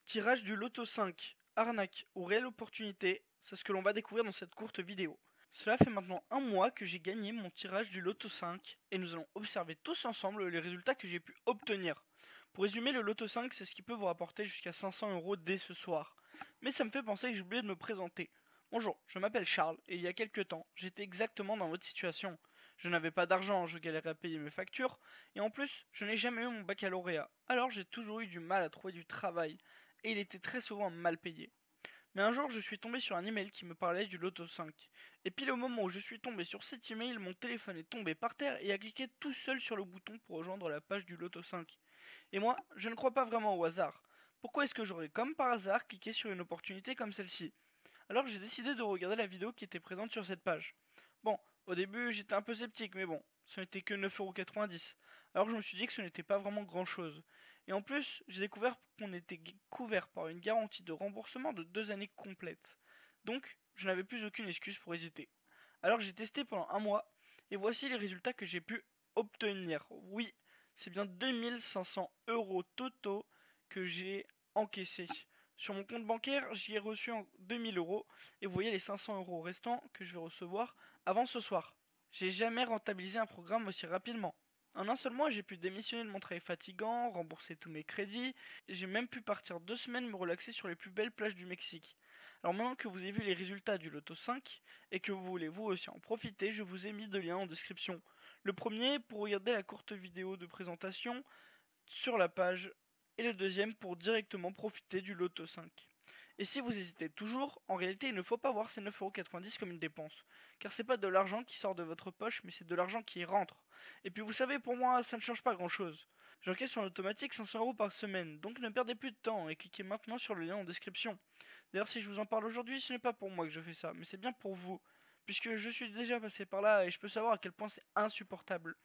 Tirage du Loto 5, arnaque ou réelle opportunité, c'est ce que l'on va découvrir dans cette courte vidéo. Cela fait maintenant un mois que j'ai gagné mon tirage du Loto 5 et nous allons observer tous ensemble les résultats que j'ai pu obtenir. Pour résumer, le Loto 5 c'est ce qui peut vous rapporter jusqu'à 500 € dès ce soir. Mais ça me fait penser que j'ai oublié de me présenter. Bonjour, je m'appelle Charles et il y a quelques temps, j'étais exactement dans votre situation. Je n'avais pas d'argent, je galérais à payer mes factures et en plus, je n'ai jamais eu mon baccalauréat. Alors j'ai toujours eu du mal à trouver du travail et il était très souvent mal payé. Mais un jour, je suis tombé sur un email qui me parlait du Loto 5. Et pile au moment où je suis tombé sur cet email, mon téléphone est tombé par terre et a cliqué tout seul sur le bouton pour rejoindre la page du Loto 5. Et moi, je ne crois pas vraiment au hasard. Pourquoi est-ce que j'aurais comme par hasard cliqué sur une opportunité comme celle-ci? Alors j'ai décidé de regarder la vidéo qui était présente sur cette page. Bon, au début j'étais un peu sceptique, mais bon, ce n'était que 9,90€. Alors je me suis dit que ce n'était pas vraiment grand chose. Et en plus, j'ai découvert qu'on était couvert par une garantie de remboursement de 2 années complètes. Donc, je n'avais plus aucune excuse pour hésiter. Alors j'ai testé pendant un mois, et voici les résultats que j'ai pu obtenir. Oui, c'est bien 2500 € totaux que j'ai encaissés. Sur mon compte bancaire, j'y ai reçu 2000 € et vous voyez les 500 € restants que je vais recevoir avant ce soir. J'ai jamais rentabilisé un programme aussi rapidement. En un seul mois, j'ai pu démissionner de mon travail fatigant, rembourser tous mes crédits, et j'ai même pu partir 2 semaines me relaxer sur les plus belles plages du Mexique. Alors maintenant que vous avez vu les résultats du Loto 5 et que vous voulez vous aussi en profiter, je vous ai mis 2 liens en description. Le premier pour regarder la courte vidéo de présentation sur la page et le deuxième pour directement profiter du Loto 5. Et si vous hésitez toujours, en réalité il ne faut pas voir ces 9,90€ comme une dépense, car c'est pas de l'argent qui sort de votre poche, mais c'est de l'argent qui rentre. Et puis vous savez, pour moi, ça ne change pas grand chose. J'encaisse en automatique 500 € par semaine, donc ne perdez plus de temps et cliquez maintenant sur le lien en description. D'ailleurs, si je vous en parle aujourd'hui, ce n'est pas pour moi que je fais ça, mais c'est bien pour vous, puisque je suis déjà passé par là et je peux savoir à quel point c'est insupportable.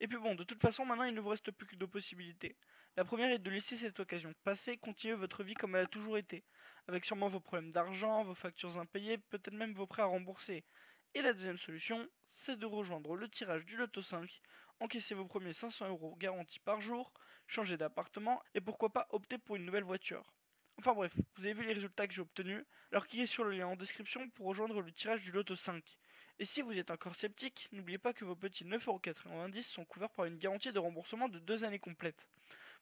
Et puis bon, de toute façon, maintenant il ne vous reste plus que deux possibilités. La première est de laisser cette occasion passer, continuer votre vie comme elle a toujours été, avec sûrement vos problèmes d'argent, vos factures impayées, peut-être même vos prêts à rembourser. Et la deuxième solution, c'est de rejoindre le tirage du Loto 5, encaisser vos premiers 500 € garantis par jour, changer d'appartement et pourquoi pas opter pour une nouvelle voiture. Enfin bref, vous avez vu les résultats que j'ai obtenus, alors cliquez sur le lien en description pour rejoindre le tirage du Loto 5. Et si vous êtes encore sceptique, n'oubliez pas que vos petits 9,90€ sont couverts par une garantie de remboursement de 2 années complètes.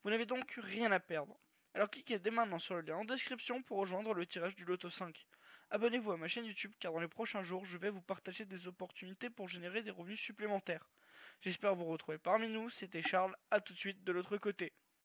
Vous n'avez donc rien à perdre. Alors cliquez dès maintenant sur le lien en description pour rejoindre le tirage du Loto 5. Abonnez-vous à ma chaîne YouTube car dans les prochains jours je vais vous partager des opportunités pour générer des revenus supplémentaires. J'espère vous retrouver parmi nous, c'était Charles, à tout de suite de l'autre côté.